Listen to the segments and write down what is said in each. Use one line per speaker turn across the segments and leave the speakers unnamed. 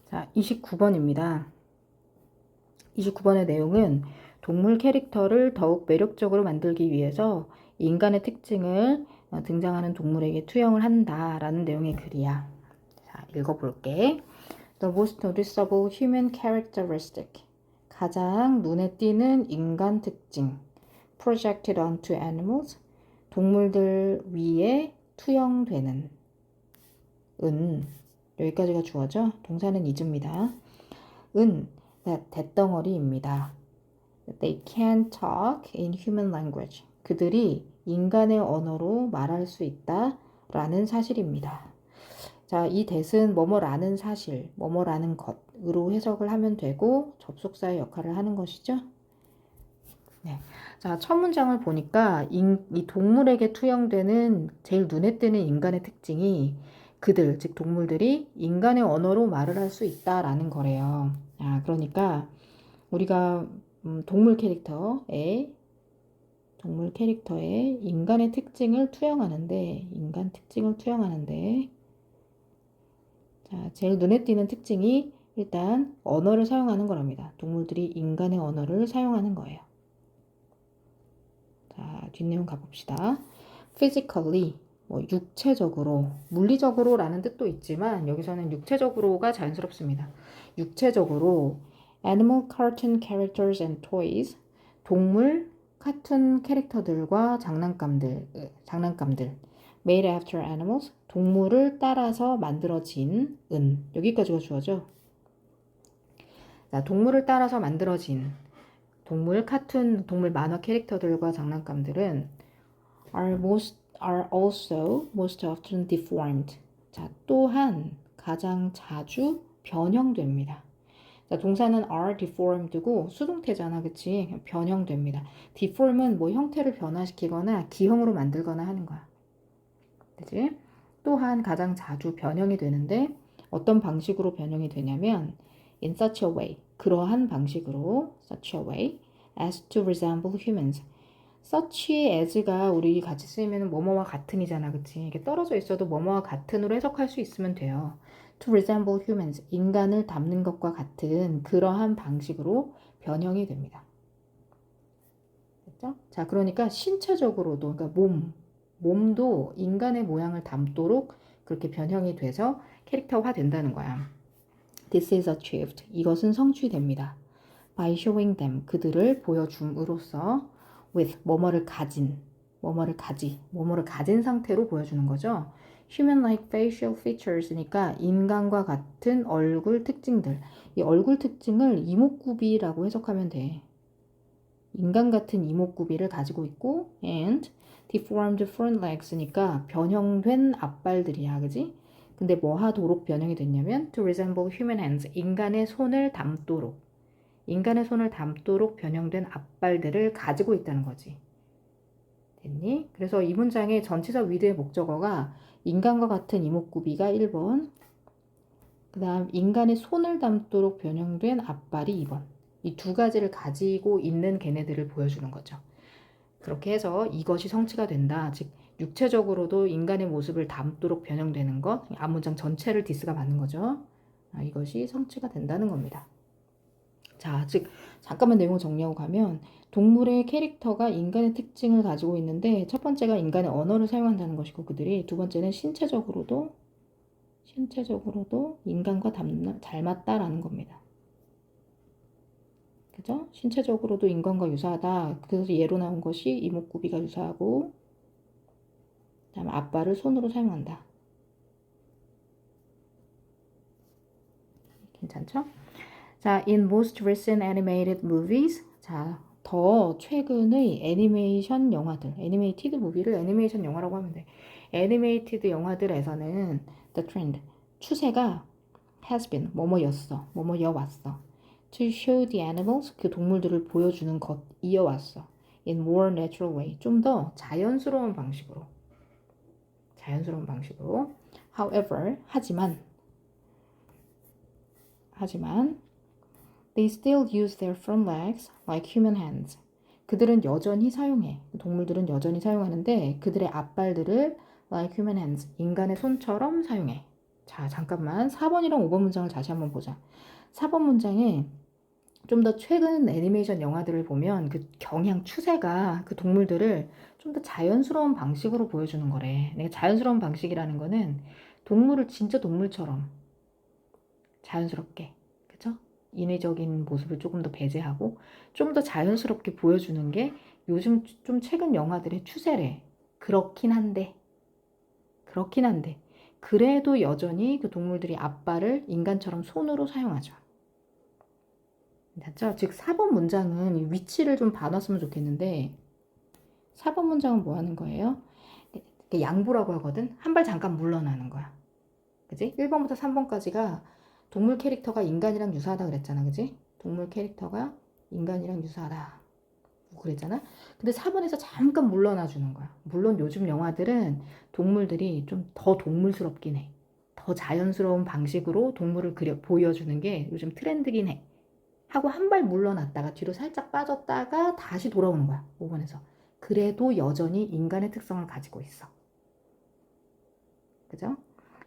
자, 29번입니다. 29번의 내용은 동물 캐릭터를 더욱 매력적으로 만들기 위해서 인간의 특징을 등장하는 동물에게 투영을 한다라는 내용의 글이야. 자, 읽어볼게. The most noticeable human characteristic. 가장 눈에 띄는 인간 특징. Projected onto animals. 동물들 위에 투영되는. 여기까지가 주어져. 동사는 is입니다. 대덩어리입니다. They can talk in human language. 그들이 인간의 언어로 말할 수 있다 라는 사실입니다. 자, 이 that은 뭐뭐라는 사실, 뭐뭐라는 것으로 해석을 하면 되고 접속사의 역할을 하는 것이죠. 네. 자, 첫 문장을 보니까 이 동물에게 투영되는 제일 눈에 띄는 인간의 특징이 그들, 즉 동물들이 인간의 언어로 말을 할 수 있다라는 거래요. 그러니까 우리가 동물 캐릭터에 인간의 특징을 투영하는데 자, 제일 눈에 띄는 특징이 일단 언어를 사용하는 거랍니다. 동물들이 인간의 언어를 사용하는 거예요. 자, 뒷내용 가봅시다. physically, 육체적으로, 물리적으로라는 뜻도 있지만 여기서는 육체적으로가 자연스럽습니다. 육체적으로 animal cartoon characters and toys, 동물 카툰 캐릭터들과 장난감들 made after animals, 동물을 따라서 만들어진 여기까지가 주어져. 자, 동물을 따라서 만들어진 동물 카툰, 동물 만화 캐릭터들과 장난감들은 are also most often deformed. 자, 또한 가장 자주 변형됩니다. 자, 동사는 are deformed고 수동태잖아, 그치? 변형됩니다. deform은 형태를 변화시키거나 기형으로 만들거나 하는 거야. 그치? 또한 가장 자주 변형이 되는데 어떤 방식으로 변형이 되냐면 in such a way, 그러한 방식으로 such a way as to resemble humans. such as가 우리 같이 쓰이면 뭐뭐와 같은이잖아, 그치? 이게 떨어져 있어도 뭐뭐와 같은으로 해석할 수 있으면 돼요. to resemble humans, 인간을 닮는 것과 같은 그러한 방식으로 변형이 됩니다. 됐죠? 자, 그러니까 신체적으로도, 그러니까 몸도 인간의 모양을 닮도록 그렇게 변형이 돼서 캐릭터화 된다는 거야. This is achieved. 이것은 성취됩니다. By showing them. 그들을 보여줌으로써 with 뭐뭐를 가진 상태로 보여주는 거죠. Human-like facial features니까 인간과 같은 얼굴 특징들. 이 얼굴 특징을 이목구비라고 해석하면 돼. 인간 같은 이목구비를 가지고 있고 and deformed front legs니까 변형된 앞발들이야, 그지? 근데 뭐 하도록 변형이 됐냐면 to resemble human hands, 인간의 손을 닮도록 변형된 앞발들을 가지고 있다는 거지. 됐니? 그래서 이 문장의 전치사 with의 목적어가 인간과 같은 이목구비가 1번, 그 다음 인간의 손을 닮도록 변형된 앞발이 2번. 이 두 가지를 가지고 있는 걔네들을 보여주는 거죠. 그렇게 해서 이것이 성취가 된다. 즉 육체적으로도 인간의 모습을 닮도록 변형되는 것, 앞문장 전체를 디스가 맞는 거죠. 이것이 성취가 된다는 겁니다. 자, 즉 잠깐만 내용 정리하고 가면 동물의 캐릭터가 인간의 특징을 가지고 있는데 첫 번째가 인간의 언어를 사용한다는 것이고 그들이 두 번째는 신체적으로도 인간과 닮았다라는 겁니다. 그죠? 신체적으로도 인간과 유사하다. 그래서 예로 나온 것이 이목구비가 유사하고 그다음에 앞발을 손으로 사용한다. 괜찮죠? 자, in most recent animated movies. 자, 더 최근의 애니메이션 영화들. 애니메이티드 무비를 애니메이션 영화라고 하면 돼. 애니메이티드 영화들에서는 the trend, 추세가 has been, 뭐뭐여왔어. to show the animals, 그 동물들을 보여주는 것, 이어왔어. in more natural way, 좀 더 자연스러운 방식으로. However, 하지만 they still use their front legs like human hands. 그들은 여전히 사용해. 동물들은 여전히 사용하는데 그들의 앞발들을 like human hands, 인간의 손처럼 사용해. 자, 잠깐만. 4번이랑 5번 문장을 다시 한번 보자. 4번 문장에 좀 더 최근 애니메이션 영화들을 보면 그 경향 추세가 그 동물들을 좀 더 자연스러운 방식으로 보여주는 거래. 내가 자연스러운 방식이라는 거는 동물을 진짜 동물처럼 자연스럽게, 그죠? 인위적인 모습을 조금 더 배제하고 좀 더 자연스럽게 보여주는 게 요즘 좀 최근 영화들의 추세래. 그렇긴 한데 그래도 여전히 그 동물들이 앞발을 인간처럼 손으로 사용하죠. 맞죠? 즉 4번 문장은 이 위치를 좀 봐놨으면 좋겠는데 4번 문장은 뭐 하는 거예요? 양보라고 하거든? 한 발 잠깐 물러나는 거야. 그지? 1번부터 3번까지가 동물 캐릭터가 인간이랑 유사하다 그랬잖아. 그지? 동물 캐릭터가 인간이랑 유사하다. 뭐 그랬잖아. 근데 4번에서 잠깐 물러나 주는 거야. 물론 요즘 영화들은 동물들이 좀 더 동물스럽긴 해. 더 자연스러운 방식으로 동물을 보여주는 게 요즘 트렌드긴 해. 하고 한 발 물러났다가 뒤로 살짝 빠졌다가 다시 돌아오는 거야. 5번에서. 그래도 여전히 인간의 특성을 가지고 있어. 그죠?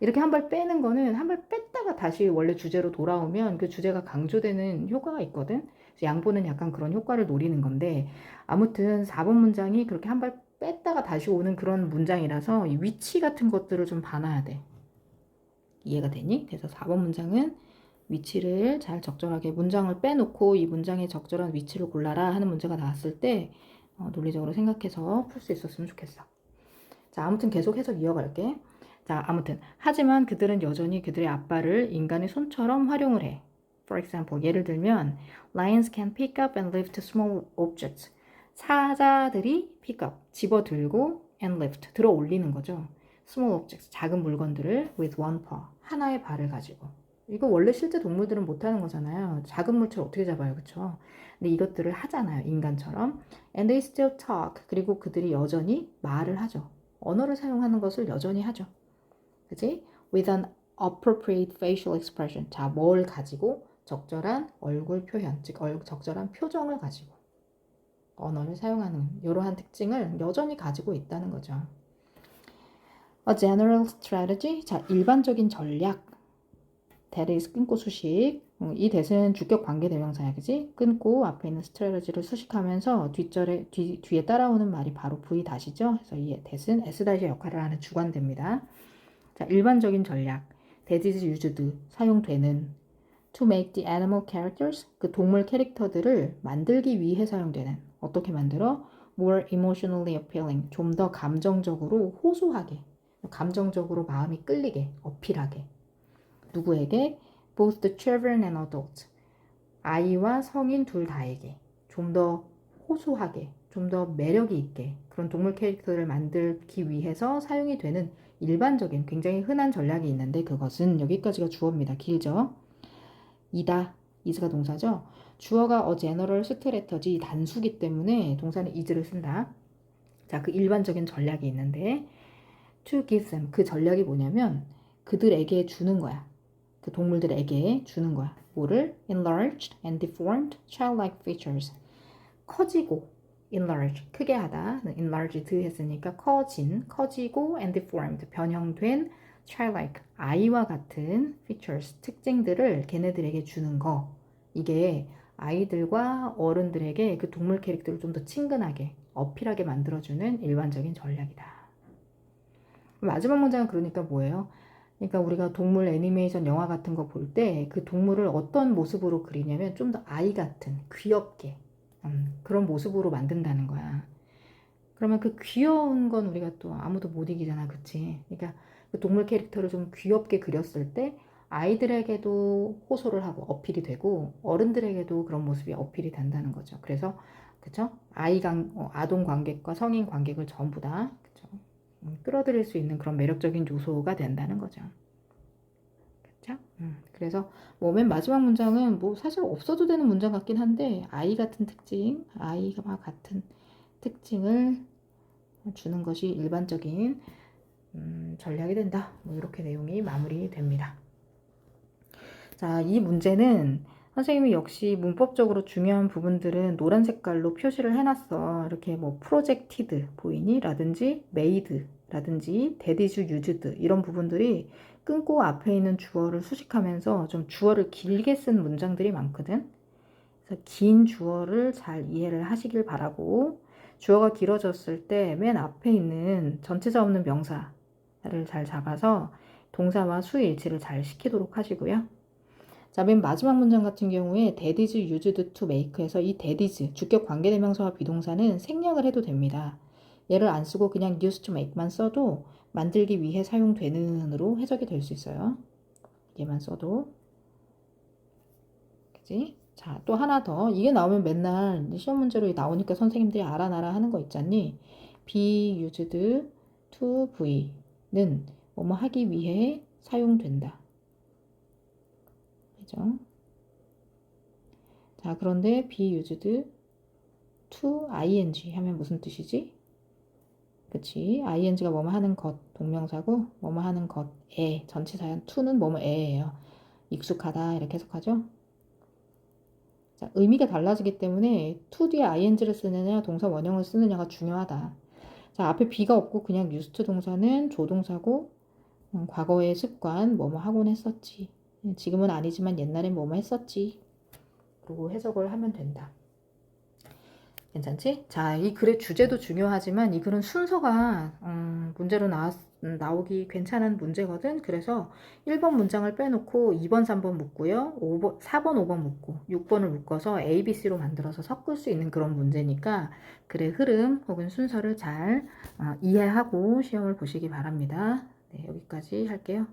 이렇게 한 발 빼는 거는 한 발 뺐다가 다시 원래 주제로 돌아오면 그 주제가 강조되는 효과가 있거든. 그래서 양보는 약간 그런 효과를 노리는 건데 아무튼 4번 문장이 그렇게 한 발 뺐다가 다시 오는 그런 문장이라서 이 위치 같은 것들을 좀 봐놔야 돼. 이해가 되니? 그래서 4번 문장은 위치를 잘 적절하게 문장을 빼놓고 이 문장의 적절한 위치를 골라라 하는 문제가 나왔을 때 논리적으로 생각해서 풀 수 있었으면 좋겠어. 자, 아무튼 계속 해석 이어갈게. 자, 아무튼 하지만 그들은 여전히 그들의 앞발을 인간의 손처럼 활용을 해. For example, 예를 들면 lions can pick up and lift small objects. 사자들이 pick up, 집어들고 and lift, 들어 올리는 거죠. small objects, 작은 물건들을 with one paw, 하나의 발을 가지고. 이거 원래 실제 동물들은 못하는 거잖아요. 작은 물체를 어떻게 잡아요, 그쵸? 근데 이것들을 하잖아요, 인간처럼. And they still talk. 그리고 그들이 여전히 말을 하죠. 언어를 사용하는 것을 여전히 하죠. 그지? With an appropriate facial expression. 자, 뭘 가지고? 적절한 얼굴 표현, 즉 적절한 표정을 가지고 언어를 사용하는 이러한 특징을 여전히 가지고 있다는 거죠. A general strategy. 자, 일반적인 전략. that is 끊고 수식. 이 that은 주격 관계 대명사야, 그지? 끊고 앞에 있는 strategy를 수식하면서 뒤에 따라오는 말이 바로 V-이죠. 그래서 이 that은 S- 역할을 하는 주관대입니다. 자, 일반적인 전략. that is used, 사용되는. to make the animal characters, 그 동물 캐릭터들을 만들기 위해 사용되는. 어떻게 만들어? more emotionally appealing, 좀 더 감정적으로 호소하게, 감정적으로 마음이 끌리게, 어필하게. 누구에게? both the children and adults, 아이와 성인 둘 다에게 좀 더 호소하게, 좀 더 매력이 있게 그런 동물 캐릭터를 만들기 위해서 사용이 되는 일반적인 굉장히 흔한 전략이 있는데 그것은 여기까지가 주어입니다. 길죠? 이다, is가 동사죠? 주어가 a general strategy, 단수기 때문에 동사는 is를 쓴다. 자, 그 일반적인 전략이 있는데 to give them, 그 전략이 뭐냐면 그들에게 주는 거야. 그 동물들에게 주는 거야. 뭐를? enlarged and deformed childlike features. 커지고 enlarge, 크게 하다. enlarged 했으니까 커지고 and deformed, 변형된 childlike, 아이와 같은 features, 특징들을 걔네들에게 주는 거. 이게 아이들과 어른들에게 그 동물 캐릭터를 좀 더 친근하게, 어필하게 만들어주는 일반적인 전략이다. 마지막 문장은 그러니까 뭐예요? 그러니까 우리가 동물 애니메이션 영화 같은 거 볼 때 그 동물을 어떤 모습으로 그리냐면 좀 더 아이 같은, 귀엽게 그런 모습으로 만든다는 거야. 그러면 그 귀여운 건 우리가 또 아무도 못 이기잖아, 그치? 그러니까 그 동물 캐릭터를 좀 귀엽게 그렸을 때 아이들에게도 호소를 하고 어필이 되고 어른들에게도 그런 모습이 어필이 된다는 거죠. 그래서 그쵸? 아동 관객과 성인 관객을 전부 다 그쵸? 끌어들일 수 있는 그런 매력적인 요소가 된다는 거죠. 그쵸? 그래서 뭐 맨 마지막 문장은 뭐 사실 없어도 되는 문장 같긴 한데 아이와 같은 특징을 주는 것이 일반적인 전략이 된다. 뭐 이렇게 내용이 마무리됩니다. 자, 이 문제는 선생님이 역시 문법적으로 중요한 부분들은 노란 색깔로 표시를 해놨어. 이렇게 뭐 프로젝티드 보이니? 라든지 메이드 라든지 that is used 이런 부분들이 끊고 앞에 있는 주어를 수식하면서 좀 주어를 길게 쓴 문장들이 많거든. 그래서 긴 주어를 잘 이해를 하시길 바라고, 주어가 길어졌을 때 맨 앞에 있는 전치사 없는 명사를 잘 잡아서 동사와 수의 일치를 잘 시키도록 하시고요. 자, 맨 마지막 문장 같은 경우에 that is used to make에서 이 that is, 주격 관계대명사와 비동사는 생략을 해도 됩니다. 얘를 안 쓰고 그냥 used to make만 써도 만들기 위해 사용되는으로 해석이 될 수 있어요. 얘만 써도. 그치? 자, 또 하나 더. 이게 나오면 맨날 시험 문제로 나오니까 선생님들이 알아놔라 하는 거 있잖니? be used to V는 뭐뭐 하기 위해 사용된다. 그죠? 자, 그런데 be used to ing 하면 무슨 뜻이지? 그치? ing가 뭐뭐 하는 것, 동명사고, 뭐뭐 하는 것에, 전치사연 to는 뭐뭐에예요. 익숙하다, 이렇게 해석하죠? 자, 의미가 달라지기 때문에 to 뒤에 ing를 쓰느냐, 동사 원형을 쓰느냐가 중요하다. 자, 앞에 be가 없고 그냥 used 동사는 조동사고, 과거의 습관, 뭐뭐 하곤 했었지. 지금은 아니지만 옛날엔 뭐뭐 했었지. 그리고 해석을 하면 된다. 괜찮지? 자, 이 글의 주제도 중요하지만 이 글은 순서가 문제로 나오기 괜찮은 문제거든. 그래서 1번 문장을 빼놓고 2번, 3번 묶고요. 5번, 4번, 5번 묶고 6번을 묶어서 A, B, C로 만들어서 섞을 수 있는 그런 문제니까 글의 흐름 혹은 순서를 잘 이해하고 시험을 보시기 바랍니다. 네, 여기까지 할게요.